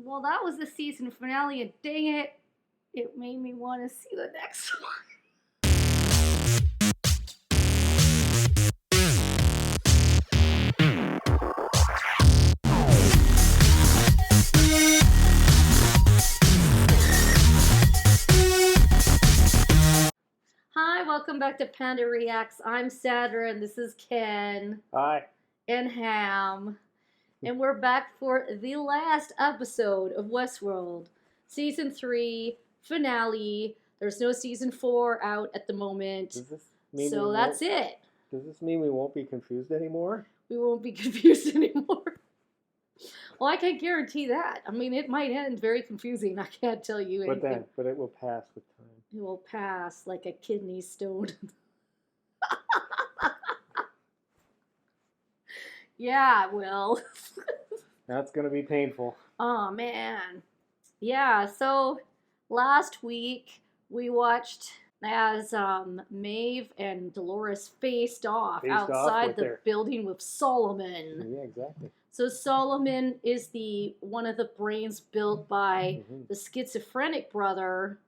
Well, that was the season finale, and dang it, it made me want to see the next one. Hi, welcome back to Panda Reacts. I'm Sandra, and this is Ken. Hi. And Ham. And we're back for the last episode of Westworld. Season 3, finale. There's no Season 4 out at the moment. Does this mean so that's it. Does this mean we won't be confused anymore? We won't be confused anymore. Well, I can't guarantee that. I mean, it might end very confusing. I can't tell you anything. But it will pass with time. It will pass like a kidney stone. Yeah, it will. That's going to be painful. Oh, man. Yeah, so last week we watched as Maeve and Dolores faced off outside the building with Solomon. Yeah, exactly. So Solomon is one of the brains built by the schizophrenic brother.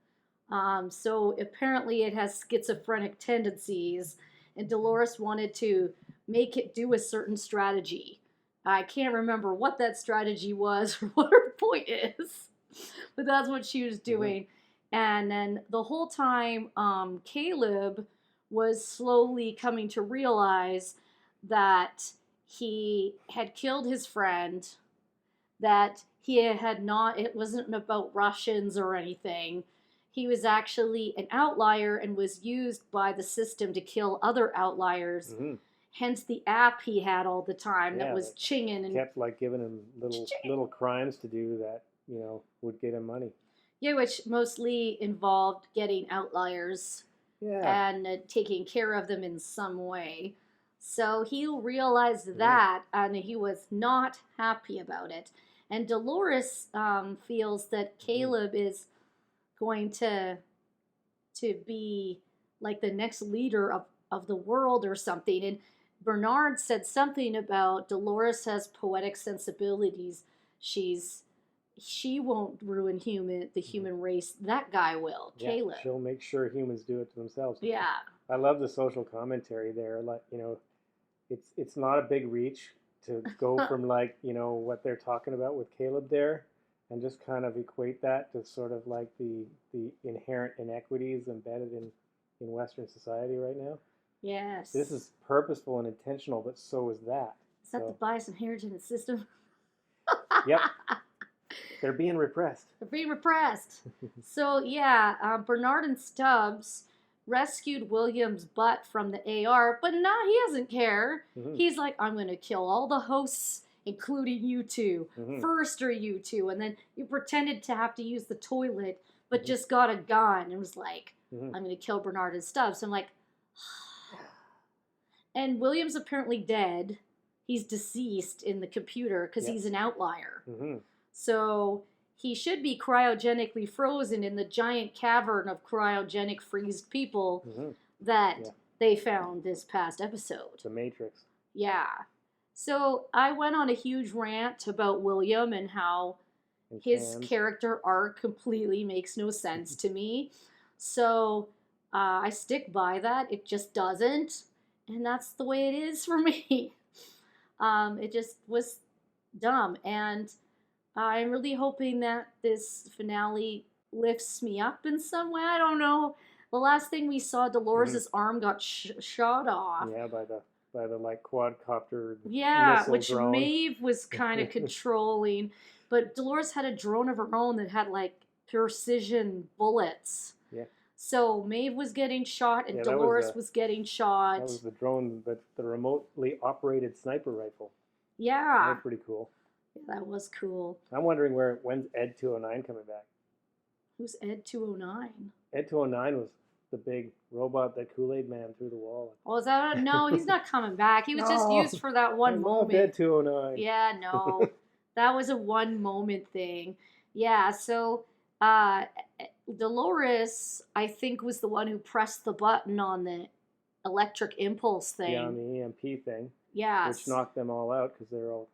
So apparently it has schizophrenic tendencies, and Dolores wanted to make it do a certain strategy. I can't remember what that strategy was or what her point is, but that's what she was doing. And then the whole time, Caleb was slowly coming to realize that he had killed his friend, that he had not, it wasn't about Russians or anything. He was actually an outlier and was used by the system to kill other outliers. Hence the app he had all the time that was chinging and kept giving him little crimes to do that, would get him money. Yeah, which mostly involved getting outliers and taking care of them in some way. So he realized that, and he was not happy about it. And Dolores feels that Caleb is going to be like the next leader of the world or something. And Bernard said something about Dolores has poetic sensibilities. She won't ruin the human race. That guy will, Caleb. She'll make sure humans do it to themselves. Yeah. I love the social commentary there. It's not a big reach to go from what they're talking about with Caleb there, and just kind of equate that to sort of like the inherent inequities embedded in Western society right now. Yes. This is purposeful and intentional, but so is that. Is that the bias inheritance system? Yep. They're being repressed. They're being repressed. So, Bernard and Stubbs rescued William's butt from the AR, but now he doesn't care. He's like, I'm going to kill all the hosts, including you two. First are you two. And then you pretended to have to use the toilet, but just got a gun and was like, I'm going to kill Bernard and Stubbs. I'm like, and William's apparently dead. He's deceased in the computer because he's an outlier. So he should be cryogenically frozen in the giant cavern of cryogenic freezed people that they found this past episode. The Matrix. Yeah. So I went on a huge rant about William and how his character arc completely makes no sense to me. So I stick by that. It just doesn't. And that's the way it is for me. It just was dumb. And I'm really hoping that this finale lifts me up in some way. I don't know. The last thing we saw, Dolores' arm got shot off. Yeah, by the quadcopter. Yeah, which drone. Maeve was kind of controlling. But Dolores had a drone of her own that had precision bullets. Yeah. So Maeve was getting shot and Dolores was getting shot. That was the drone, the remotely operated sniper rifle. Yeah. That was pretty cool. Yeah, that was cool. I'm wondering when's Ed 209 coming back? Who's Ed 209? Ed 209 was the big robot that Kool-Aid Man threw the wall. Oh, is that? No, he's not coming back. He was just used for that one moment. Ed 209. Yeah, no. That was a one moment thing. Yeah, so Dolores, I think, was the one who pressed the button on the electric impulse thing. Yeah, on the EMP thing. Yeah. Which knocked them all out because they're all,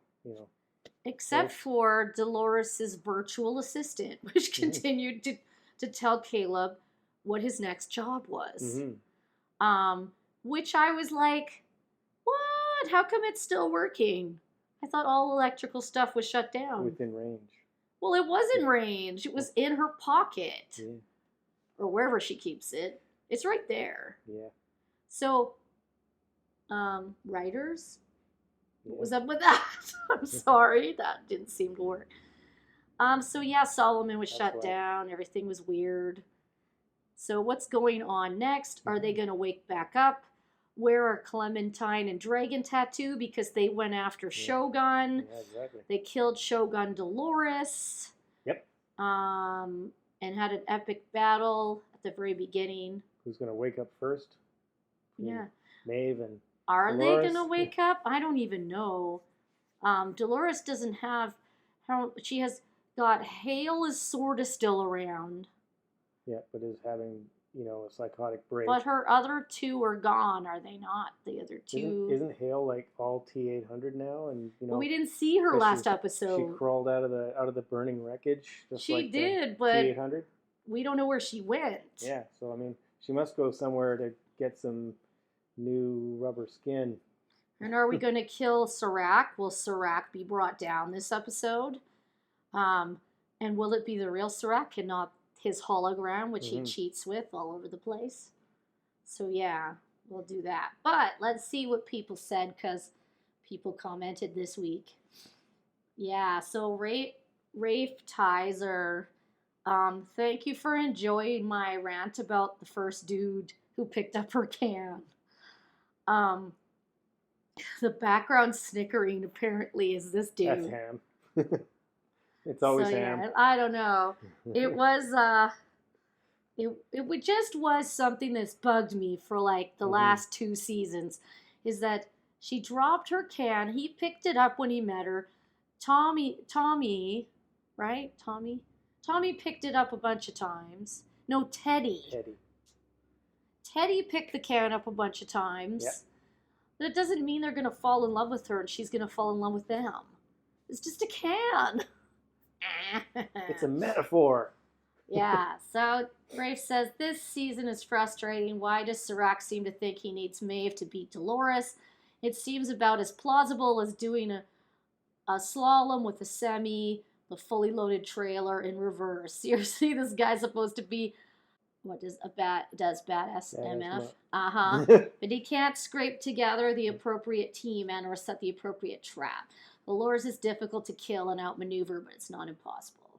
except for Dolores' virtual assistant, which continued to tell Caleb what his next job was. Which I was like, what? How come it's still working? I thought all electrical stuff was shut down. Within range. Well, it was in range. It was in her pocket. Yeah. Or wherever she keeps it. It's right there. Yeah. So, writers? What was up with that? I'm sorry. That didn't seem to work. So yeah, Solomon was shut down. Everything was weird. So what's going on next? Are they going to wake back up? Where are Clementine and Dragon Tattoo? Because they went after Shogun. Yeah, exactly. They killed Shogun Dolores. Yep. And had an epic battle at the very beginning. Who's going to wake up first? Yeah. Maeve and Are Dolores? they going to wake up? I don't even know. Dolores doesn't have... She has got Hale is sort of still around. Yeah, but is having, a psychotic break. But her other two are gone, are they not? The other two... Isn't Hale, like, all T-800 now? And, Well, we didn't see her last episode. She crawled out of the burning wreckage. Just she like did, but T-800. We don't know where she went. Yeah, so, I mean, she must go somewhere to get some new rubber skin. And are we going to kill Serac? Will Serac be brought down this episode? And will it be the real Serac and not his hologram, which he cheats with all over the place? So yeah, we'll do that. But let's see what people said, because people commented this week. Yeah, so Rafe Tizer, thank you for enjoying my rant about the first dude who picked up her can. The background snickering apparently is this dude. That's Ham. It's always Ham. Yeah, I don't know. It was it just was something that's bugged me for like the last 2 seasons, is that she dropped her can, he picked it up when he met her. Tommy, right? Tommy picked it up a bunch of times. No, Teddy picked the can up a bunch of times. Yep. But it doesn't mean they're going to fall in love with her and she's going to fall in love with them. It's just a can. It's a metaphor. Yeah, so Rafe says, this season is frustrating. Why does Serac seem to think he needs Maeve to beat Dolores? It seems about as plausible as doing a slalom with a semi, the fully loaded trailer in reverse. Seriously, this guy's supposed to be... What does badass MF? But he can't scrape together the appropriate team and or set the appropriate trap. Dolores is difficult to kill and outmaneuver, but it's not impossible.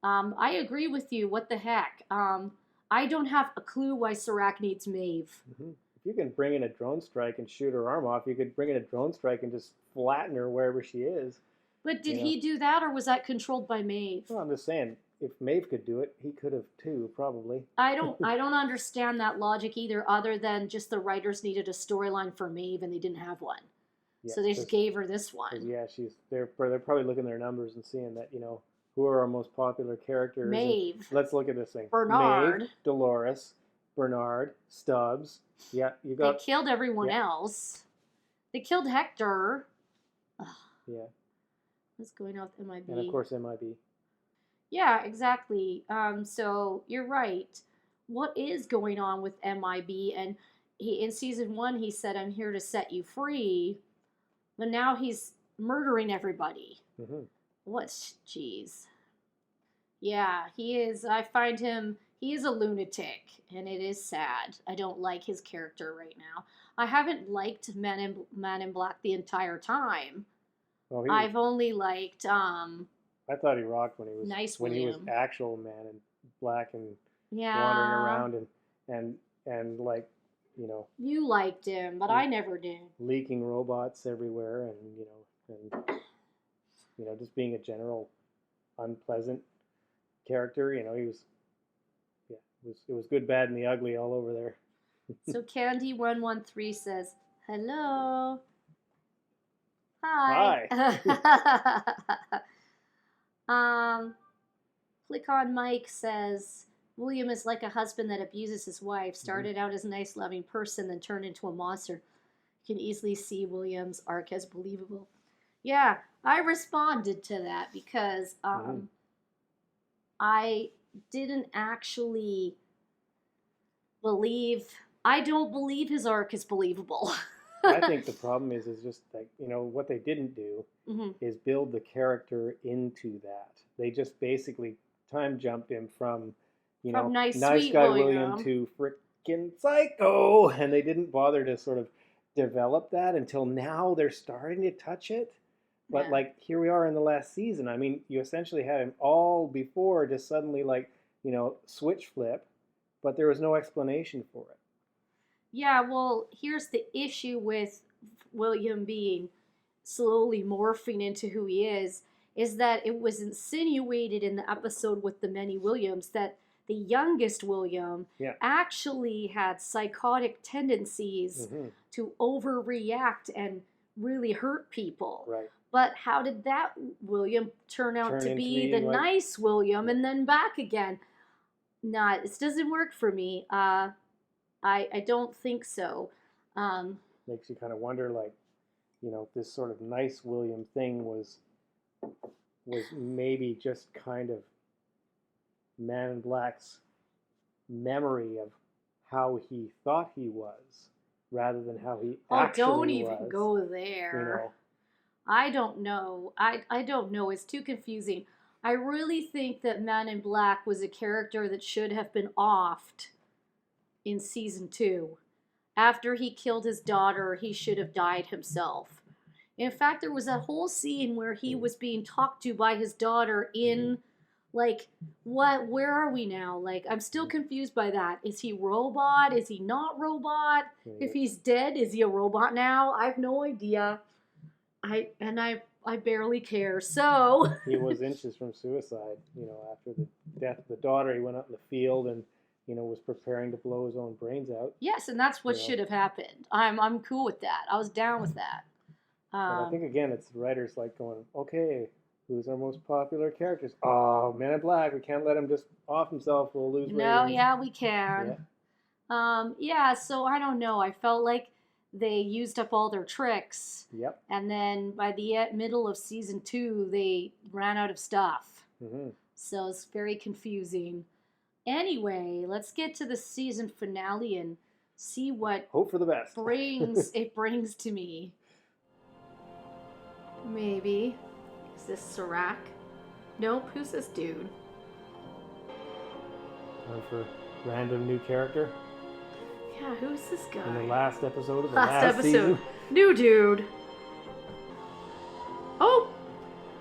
I agree with you. What the heck? I don't have a clue why Serac needs Maeve. If you can bring in a drone strike and shoot her arm off, you could bring in a drone strike and just flatten her wherever she is. But did he do that, or was that controlled by Maeve? Well, I'm just saying, if Maeve could do it, he could have too, probably. I don't understand that logic either, other than just the writers needed a storyline for Maeve and they didn't have one. Yeah, so they just gave her this one. Yeah, they're probably looking at their numbers and seeing that, who are our most popular characters. Maeve. Let's look at this thing. Bernard. Maeve, Dolores, Bernard, Stubbs. Yeah, you got... They killed everyone else. They killed Hector. Ugh. Yeah. What's going on with MIB? And of course MIB. Yeah, exactly. So you're right. What is going on with MIB? And in season 1, he said, "I'm here to set you free," but now he's murdering everybody. Jeez. Yeah, he is. I find him. He is a lunatic, and it is sad. I don't like his character right now. I haven't liked Man in Black the entire time. Well, I've only liked. I thought he rocked when he was actual Man in Black and wandering around and like, You liked him, but I never did. Leaking robots everywhere, and just being a general unpleasant character. He was. Yeah, it was good, bad, and the ugly all over there. So Candy113 says, "Hello." Hi. Click on Mike says, William is like a husband that abuses his wife. Started out as a nice, loving person, then turned into a monster. You can easily see William's arc as believable. Yeah, I responded to that because I didn't actually believe. I don't believe his arc is believable. I think the problem is just like, what they didn't do is build the character into that. They just basically time jumped him from, From nice sweet guy William to frickin' psycho, and they didn't bother to sort of develop that until now. They're starting to touch it. But Yeah. like here we are in the last season. I mean, you essentially had him all before just suddenly like, switch flip, but there was no explanation for it. Yeah, well, here's the issue with William being slowly morphing into who he is that it was insinuated in the episode with the many Williams that the youngest William actually had psychotic tendencies to overreact and really hurt people. Right. But how did that William turn out to be the nice William and then back again? Nah, this doesn't work for me. I don't think so. Makes you kind of wonder, like, this sort of nice William thing was maybe just kind of Man in Black's memory of how he thought he was, rather than how he actually was. Don't even go there. I don't know. I don't know. It's too confusing. I really think that Man in Black was a character that should have been offed in season 2. After he killed his daughter, he should have died himself. In fact, there was a whole scene where he was being talked to by his daughter in, like, where are we now? Like, I'm still confused by that. Is he robot? Is he not robot? If he's dead, is he a robot now? I have no idea. I barely care, so... He was inches from suicide, after the death of the daughter. He went out in the field and, was preparing to blow his own brains out. Yes, and that's what should have happened. I'm cool with that. I was down with that. But I think, again, it's the writers like going, okay, who's our most popular characters? Oh, Man in Black, we can't let him just off himself. We'll lose ratings. No, yeah, we can. Yeah, so I don't know. I felt like they used up all their tricks. Yep. And then by the middle of season 2, they ran out of stuff. So it's very confusing. Anyway, let's get to the season finale and see what hope for the best it brings to me. Maybe. Is this Serac? Nope. Who's this dude? Time for random new character. Yeah, who's this guy? In the last episode of the last season. New dude. Oh!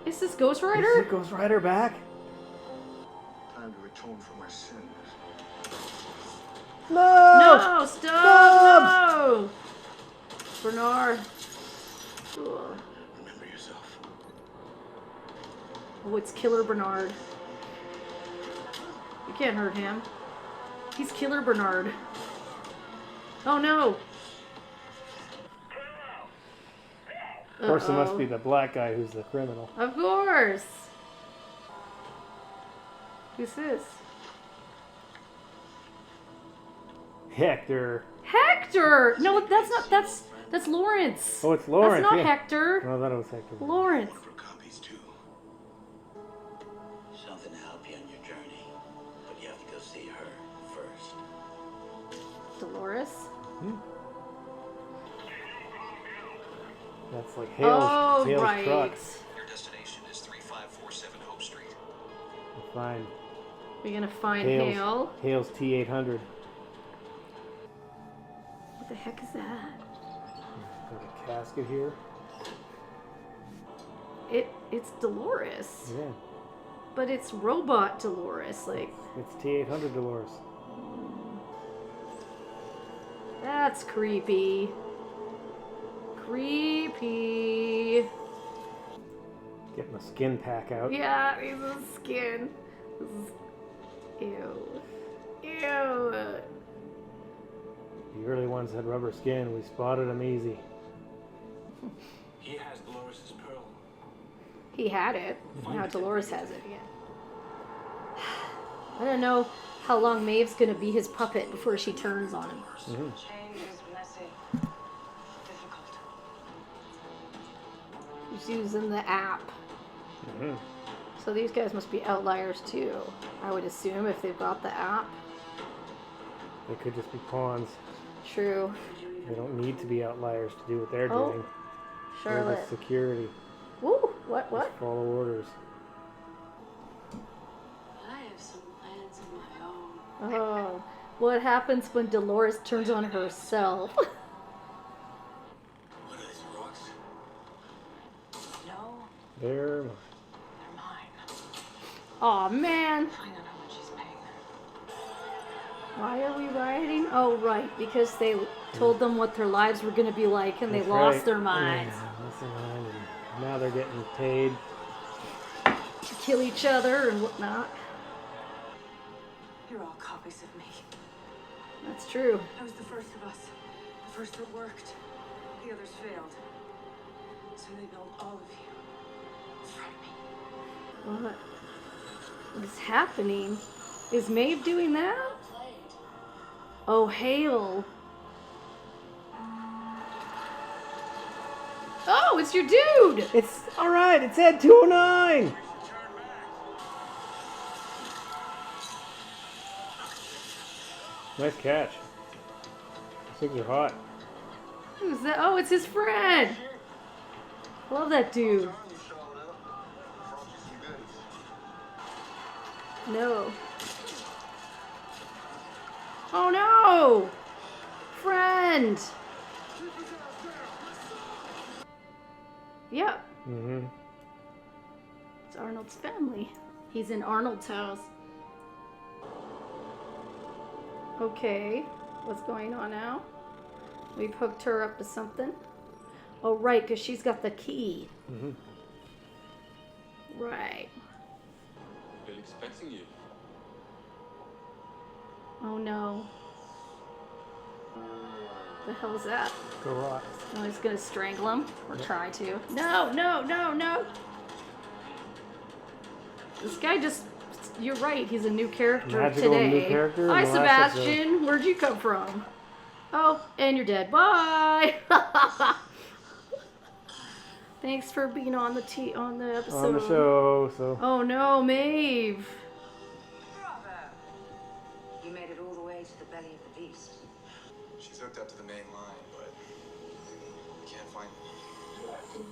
Is this Ghost Rider? Is it Ghost Rider back? Time to atone for my sins. No! No! Stop! No! Bernard. Ugh. Remember yourself. Oh, it's Killer Bernard. You can't hurt him. He's Killer Bernard. Oh no! Of course, it must be the black guy who's the criminal. Of course! Who's this? Hector! Hector! No, that's Lawrence. Oh, it's Lawrence. That's not Hector. No, I thought it was Hector. Lawrence. Copies too. Something to help you on your journey, but you have to go see her first. Dolores? That's like Hale's right. truck. Your destination is 3547 Hope Street. We'll find. We're gonna find Hale. Hale's T800. What the heck is that? There's a casket here. It's Dolores. Yeah. But it's robot Dolores, like. It's T800 Dolores. That's creepy. Creepy. Getting the skin pack out. Yeah, he's a skin. Ew. Ew. The early ones had rubber skin. We spotted them easy. He has Dolores' pearl. He had it. Now Dolores has it again. I don't know how long Maeve's gonna be his puppet before she turns on him. Change is messy, difficult. She's using the app. Hmm. So these guys must be outliers too, I would assume, if they've got the app. They could just be pawns. True. They don't need to be outliers to do what they're Oh, doing. Charlotte. They're the security. Woo! What? Just follow orders. I have some plans of my own. Oh. What happens when Dolores turns on herself? What are these rocks? No, They're they're mine. Aw, man. Find out how much she's paying them. Why are we rioting? Oh, right. Because they told them what their lives were going to be like and they That's lost right. their minds. Yeah, lost their mind, and now they're getting paid. To kill each other and whatnot. You're all copies of me. That's true. I was the first of us. The first that worked. The others failed. So they built all of you. From me. What is happening? Is Maeve doing that? Oh, hail. Oh, it's your dude! It's all right. It's Ed 209. Nice catch. These things are hot. Who's that? Oh, it's his friend! Love that dude. No. Oh no! Friend! Yep. Mm-hmm. It's Arnold's family. He's in Arnold's house. Okay. What's going on now? We've hooked her up to something. Oh, right, because she's got the key. Mm-hmm. Right. Been expecting you. Oh no. The hell is that? Go rocks. Oh, he's gonna strangle him. Or try to. No, no, no, no! This guy just... You're right, he's a new character Magical today. new character in Hi, the last Sebastian! Where'd you come from? Oh, and you're dead. Bye! Thanks for being on the episode. On the show, so Oh no, Maeve! Bravo! You made it all the way to the belly of the beast. She's hooked up to the main line, but we can't find her.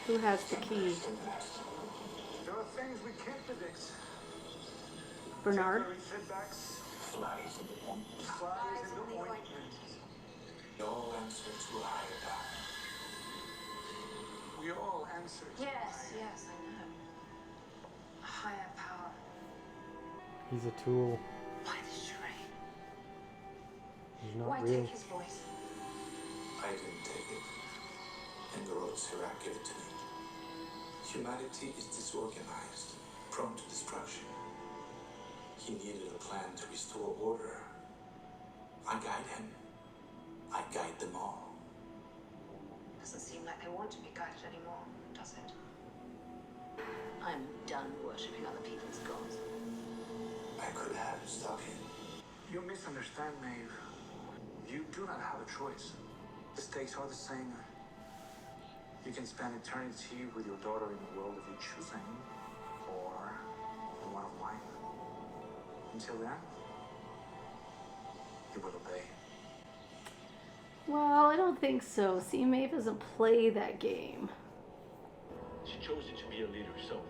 Who has the key? There are things we can't predict. Bernard? Temporary setbacks, Flies in the point. flies in the ointment. No answer to a higher power. We all answer to Yes, higher. yes, I know. A higher power. he's a tool. Why the charade? He's not Why real. take his voice? I didn't take it. And the Lord Sirach gave it to me. Humanity is disorganized, prone to destruction. He needed a plan to restore order. I guide him. I guide them all. Doesn't seem like they want to be guided anymore, does it? I'm done worshipping other people's gods. I could have stopped him. You misunderstand, Maeve. You do not have a choice. The stakes are the same. You can spend eternity with your daughter in the world of your choosing, or in one of mine. Until then, you will obey. Well, I don't think so. See, Maeve doesn't play that game. She chose you to be a leader, so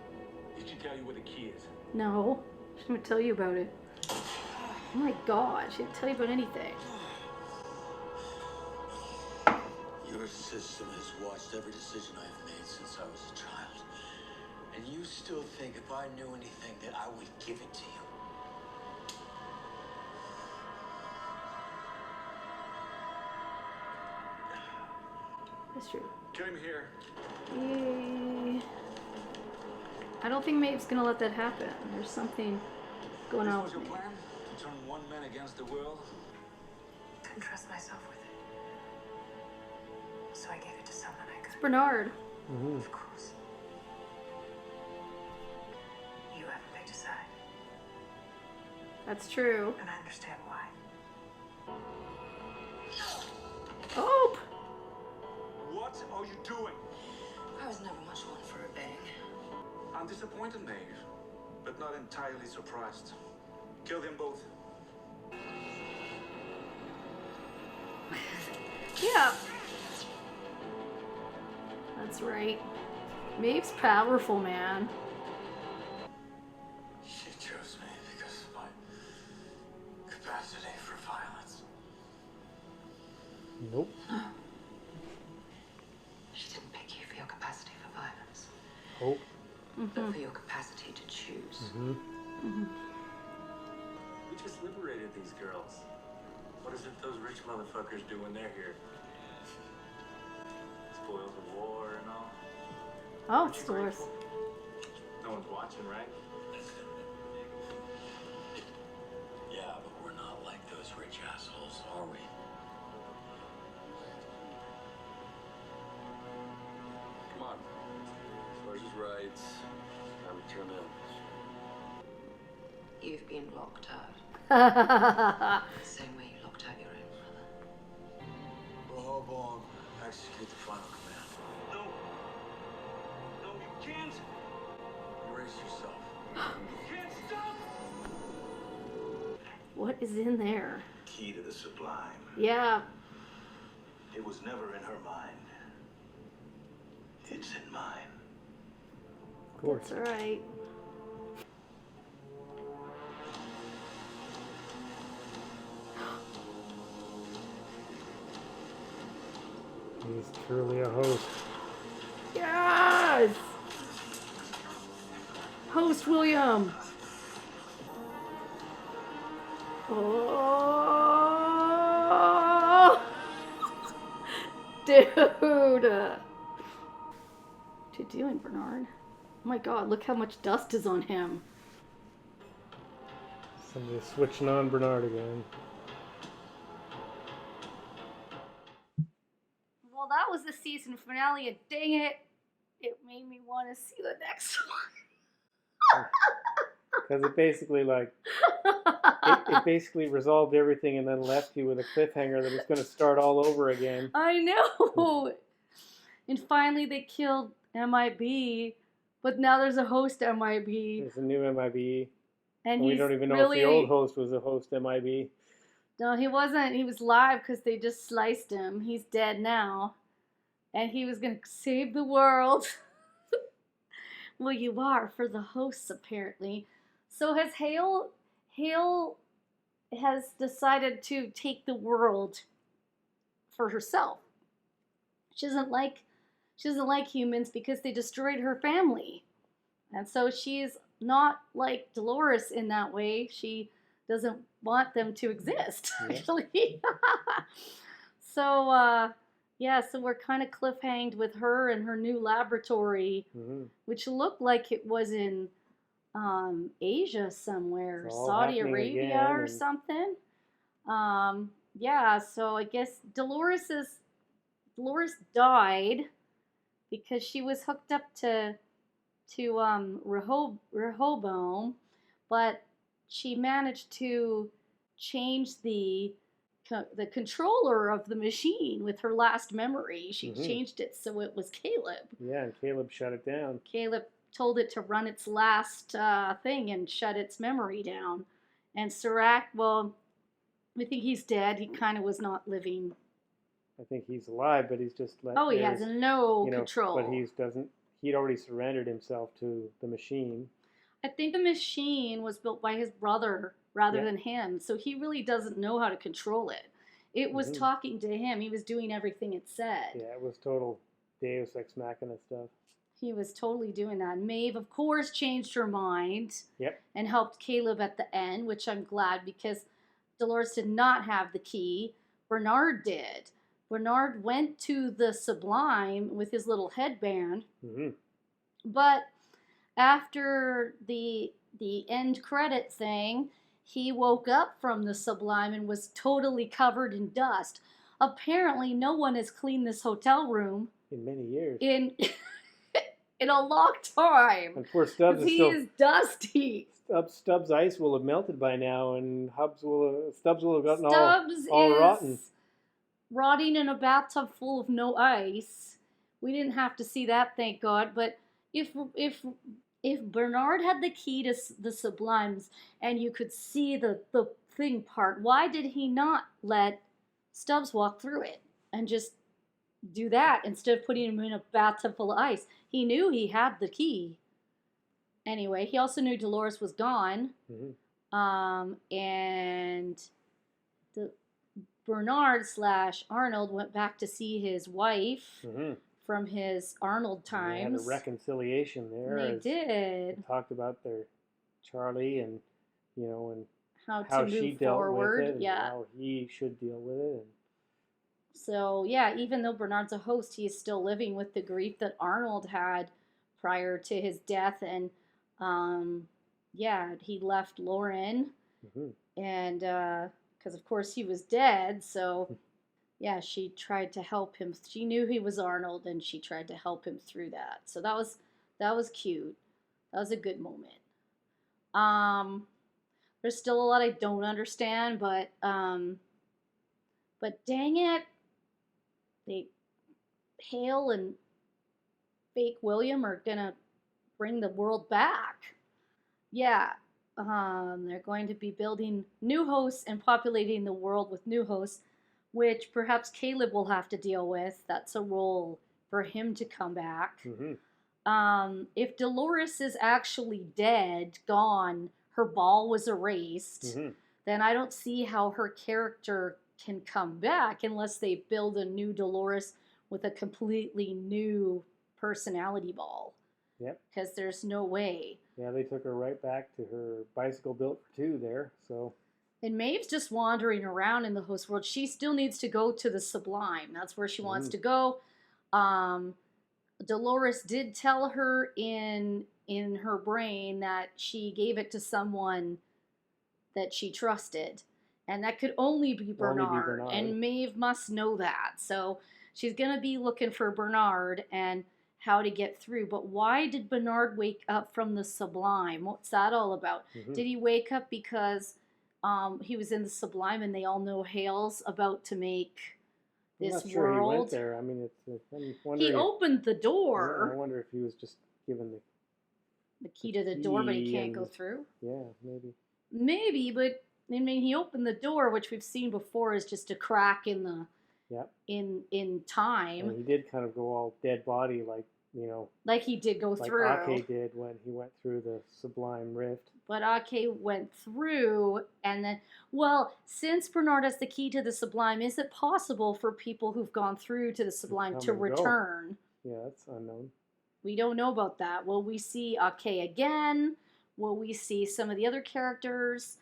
did she tell you where the key is? No. She didn't tell you about it. Oh my god, she didn't tell you about anything. Your system has watched every decision I've made since I was a child. And you still think if I knew anything that I would give it to you. That's true. Get him here. Eh, I don't think Maeve's gonna let that happen. There's something going This on was with your Maeve. plan? To turn one man against the world? Couldn't trust myself with it. So I gave it to someone I could. Bernard. Mm-hmm. Of course. You haven't picked a side, That's true. and I understand why. Oh! What are you doing? I was never much one for a bang. I'm disappointed, Maeve, but not entirely surprised. Kill them both. Yeah. That's right. Maeve's powerful, man. She chose me because of my capacity for violence. Nope. She didn't pick you for your capacity for violence, Hope. but for your capacity to choose. We just liberated these girls. What is it those rich motherfuckers do when they're here? Spoils of war and all. Oh, Aren't you it's Dolores. grateful? No one's watching, right? Yeah, but we're not like those rich assholes, are we? Come on. George is right. Time to turn in. You've been locked out, Yeah. the same way you locked out your own brother. Rehoboam, execute the final command. No. No, you can't. Erase yourself. You can't stop. What is in there? Key to the sublime. Yeah. It was never in her mind. It's in mine. Of course. That's right. He's truly a host. Yes! Host William. Oh, dude. What you doing, Bernard? Oh my God! Look how much dust is on him. Somebody's switching on Bernard again. Well, that was the season finale, and dang it, it made me want to see the next Because it basically one. it basically resolved everything and then left you with a cliffhanger that it's going to start all over again. I know. And finally, they killed MIB, but now there's a host MIB, There's a new MIB, and we he's don't even know really, if the old host was a host MIB. No, he wasn't. He was live because they just sliced him. He's dead now, and he was gonna save the world. Well, you are for the hosts apparently. So has Hale has decided to take the world for herself. She doesn't like humans because they destroyed her family. And so she's not like Dolores in that way. She doesn't want them to exist, actually. So so we're kind of cliffhanged with her and her new laboratory, which looked like it was in Asia somewhere, It's all Saudi happening Arabia again, or and- something. So I guess Dolores died because she was hooked up to Rehoboam, but she managed to change the controller of the machine with her last memory. She changed it so it was Caleb. Yeah, and Caleb shut it down. Caleb told it to run its last thing and shut its memory down. And Serac, well, I think he's dead. He kind of was not living. I think he's alive, but he's just let. Oh, he has no control. But he'd already surrendered himself to the machine. I think the machine was built by his brother rather than him, so he really doesn't know how to control it. It was talking to him. He was doing everything it said. Yeah, it was total Deus Ex Machina stuff. He was totally doing that. Maeve, of course, changed her mind. Yep. And helped Caleb at the end, which I'm glad because Dolores did not have the key. Bernard did. Bernard went to the Sublime with his little headband. But after the end credit thing, he woke up from the Sublime and was totally covered in dust. Apparently, no one has cleaned this hotel room in many years. In a long time. And poor Stubbs is dusty. Stubbs' ice will have melted by now, and Stubbs will have gotten Stubbs all is rotten. Rotting in a bathtub full of no ice, We didn't have to see that, thank God. But if Bernard had the key to the Sublimes and you could see the thing part, why did he not let Stubbs walk through it and just do that instead of putting him in a bathtub full of ice? He knew he had the key. Anyway, he also knew Dolores was gone. And the Bernard / Arnold went back to see his wife from his Arnold times. They had a reconciliation there. They did. They talked about their Charlie and, you know, and how she move dealt forward. with it and how he should deal with it. And so, yeah, even though Bernard's a host, he is still living with the grief that Arnold had prior to his death. And, yeah, he left Lauren. And, because, of course, he was dead. So, yeah, she tried to help him. She knew he was Arnold, and she tried to help him through that. So that was cute. That was a good moment. There's still a lot I don't understand, but dang it, Hale and fake William are gonna bring the world back. Yeah, they're going to be building new hosts and populating the world with new hosts, which perhaps Caleb will have to deal with. That's a role for him to come back. If Dolores is actually dead, gone, her ball was erased, then I don't see how her character can come back unless they build a new Dolores with a completely new personality ball. Yep. Because there's no way. Yeah, they took her right back to her bicycle built for two there, so. And Maeve's just wandering around in the host world. She still needs to go to the Sublime. That's where she wants to go. Dolores did tell her in her brain that she gave it to someone that she trusted. And that could only be Bernard. And Maeve must know that. So she's going to be looking for Bernard and how to get through. But why did Bernard wake up from the Sublime? What's that all about? Did he wake up because he was in the Sublime and they all know Hale's about to make this I'm not sure world? he went there. I mean, he opened the door. I wonder if he was just given the key to the door, but he can't go through. Yeah, maybe. Maybe, but I mean, he opened the door, which we've seen before is just a crack in the in time. And he did kind of go all dead body, like, you know, like he did go through. Like Ake did when he went through the Sublime Rift. But Ake went through, and then, well, since Bernard has the key to the Sublime, is it possible for people who've gone through to the Sublime to return? Yeah, that's unknown. We don't know about that. Will we see Ake again? Will we see some of the other characters?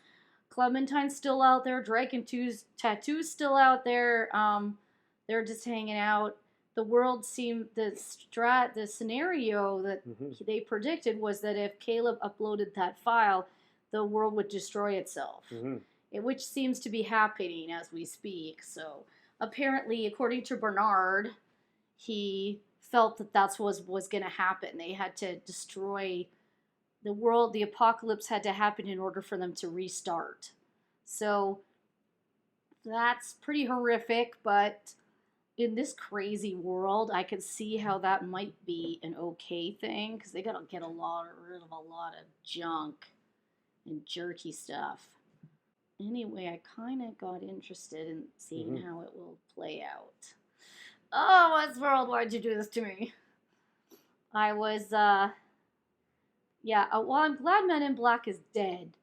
Clementine's still out there. Dragon Tattoo's still out there. They're just hanging out. The world seemed, the scenario that they predicted was that if Caleb uploaded that file, the world would destroy itself, which seems to be happening as we speak. So apparently, according to Bernard, he felt that that's what was going to happen. They had to destroy the world. The apocalypse had to happen in order for them to restart. So that's pretty horrific, but in this crazy world, I could see how that might be an okay thing, because they gotta get rid of a lot of junk and jerky stuff. Anyway, I kind of got interested in seeing how it will play out. Oh, Westworld, why'd you do this to me? I was, well, I'm glad Men in Black is dead.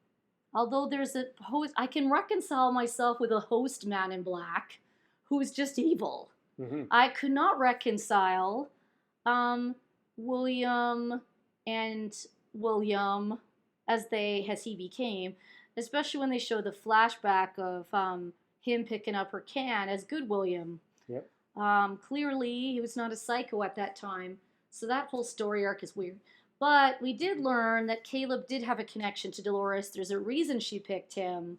Although there's a host, I can reconcile myself with a host Man in Black who's just evil. I could not reconcile William and William as he became, especially when they show the flashback of him picking up her can as good William. Yep. Clearly, he was not a psycho at that time, so that whole story arc is weird. But we did learn that Caleb did have a connection to Dolores. There's a reason she picked him,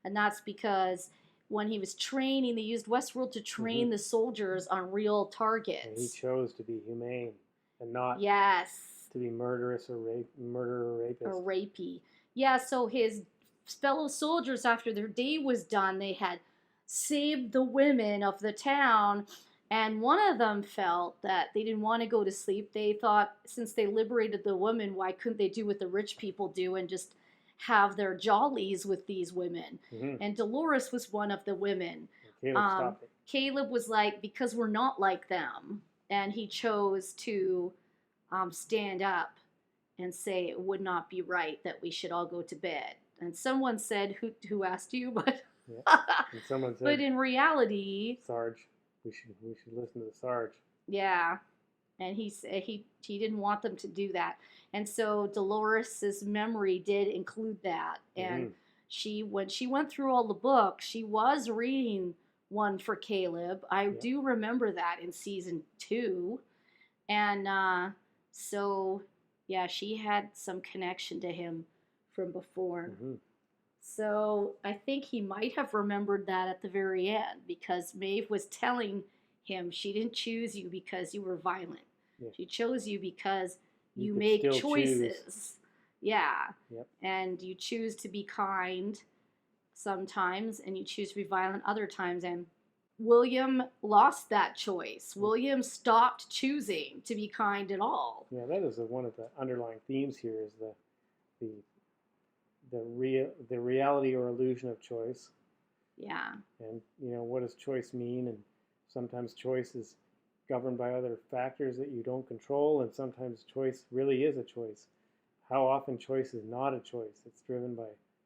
and that's because when he was training, they used Westworld to train the soldiers on real targets. And he chose to be humane and not to be murderous or rapist. Or rapey. Yeah, so his fellow soldiers, after their day was done, they had saved the women of the town, And one of them felt that they didn't want to go to sleep. They thought since they liberated the women, why couldn't they do what the rich people do and just have their jollies with these women? And Dolores was one of the women. Caleb stopped it. Caleb was like, because we're not like them. And he chose to stand up and say it would not be right that we should all go to bed. And someone said, who asked you? But And someone said, but in reality, Sarge, we should listen to the Sarge. yeah. And he said he didn't want them to do that. And so Dolores's memory did include that. And when she went through all the books, she was reading one for Caleb. I do remember that in season 2. And so, yeah, she had some connection to him from before. So I think he might have remembered that at the very end, because Maeve was telling him she didn't choose you because you were violent. Yeah. She chose you because you could make still choices. choose. Yeah. Yep. And you choose to be kind sometimes, and you choose to be violent other times. And William lost that choice. William stopped choosing to be kind at all. Yeah, that is one of the underlying themes here, is the reality or illusion of choice. Yeah. And, what does choice mean? And sometimes choice is governed by other factors that you don't control, and sometimes choice really is a choice. How often choice is not a choice? It's driven by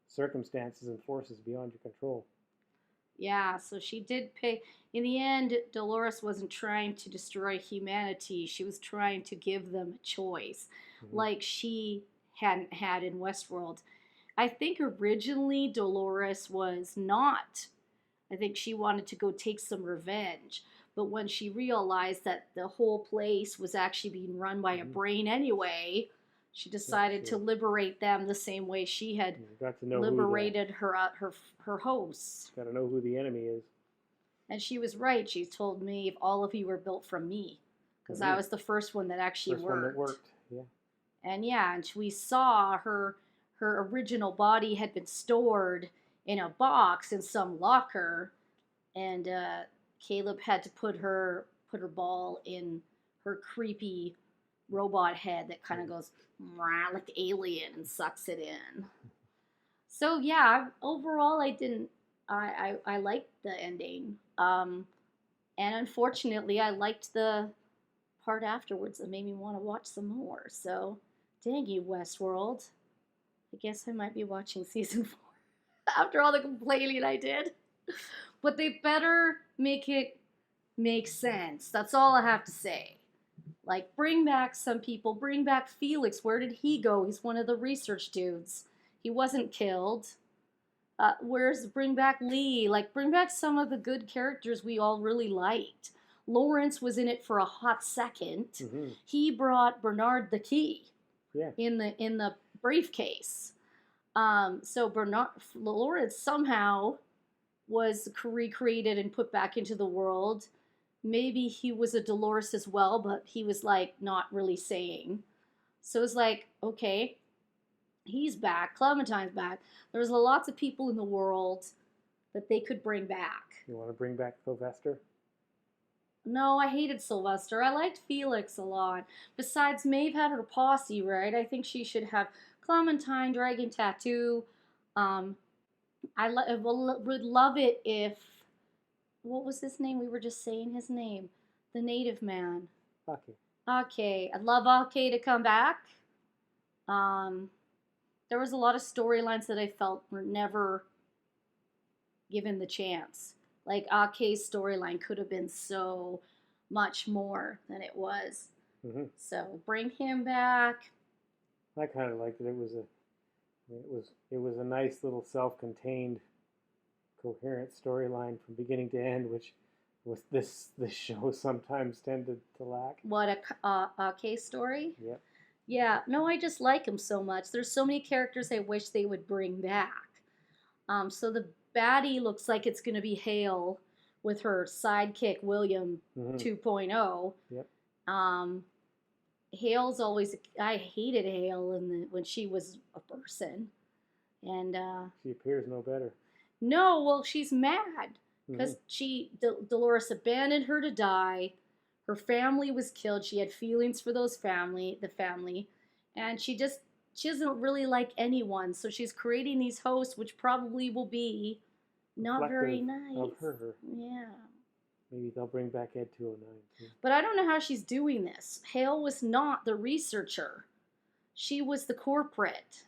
circumstances and forces beyond your control. Yeah, so she did pay. In the end, Dolores wasn't trying to destroy humanity. She was trying to give them a choice, like she hadn't had in Westworld. I think originally Dolores was not. I think she wanted to go take some revenge. But when she realized that the whole place was actually being run by a brain anyway, she decided to liberate them the same way she had got to know liberated her hosts. Got to know who the enemy is. And she was right. She told me, if all of you were built from me, because I was the first one that actually First worked. one that worked, yeah. And and we saw her original body had been stored in a box in some locker, and Caleb had to put her ball in her creepy robot head that kind of goes like the alien and sucks it in. So yeah, overall I liked the ending. And unfortunately I liked the part afterwards that made me want to watch some more. So dang you, Westworld. I guess I might be watching season 4 after all the complaining I did. But they better make it make sense. That's all I have to say. Like, bring back some people. Bring back Felix. Where did he go? He's one of the research dudes. He wasn't killed. Bring back Lee. Like, bring back some of the good characters we all really liked. Lawrence was in it for a hot second. He brought Bernard the key. Yeah. In the briefcase. So Lawrence somehow was recreated and put back into the world. Maybe he was a Dolores as well, but he was like not really saying. So it's like, okay, he's back. Clementine's back. There's lots of people in the world that they could bring back. You want to bring back Sylvester? No, I hated Sylvester. I liked Felix a lot. Besides, Maeve had her posse, right? I think she should have Clementine, Dragon Tattoo. I would love it if... What was his name? We were just saying his name. The native man. Okay. I'd love Ake to come back. There was a lot of storylines that I felt were never given the chance. Like, Ake's storyline could have been so much more than it was. So, bring him back. I kind of liked it. It was a nice little self-contained, coherent storyline from beginning to end, which was this show sometimes tended to lack. What, a Ake story? Yep. Yeah, no, I just like him so much. There's so many characters I wish they would bring back. So the baddie looks like it's going to be Hale with her sidekick, William 2.0. Yep. Hale's always... I hated Hale when she was a person. And... she appears no better. No, well, she's mad. because Dolores abandoned her to die. Her family was killed. She had feelings for the family, and she doesn't really like anyone. So she's creating these hosts, which probably will be not very nice. Of her. Yeah. Maybe they'll bring back Ed 209 too. But I don't know how she's doing this. Hale was not the researcher. She was the corporate.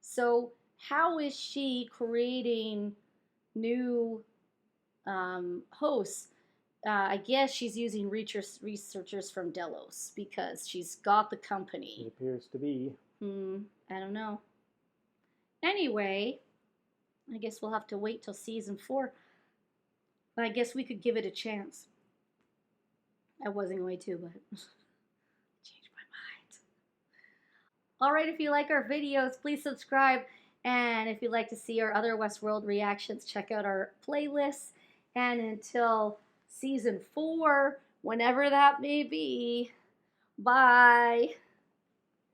So how is she creating new hosts? I guess she's using researchers from Delos because she's got the company. It appears to be. I don't know. Anyway, I guess we'll have to wait till season 4. I guess we could give it a chance. I wasn't going to, but changed my mind. Alright, if you like our videos, please subscribe. And if you'd like to see our other Westworld reactions, check out our playlists. And until season 4, whenever that may be, bye.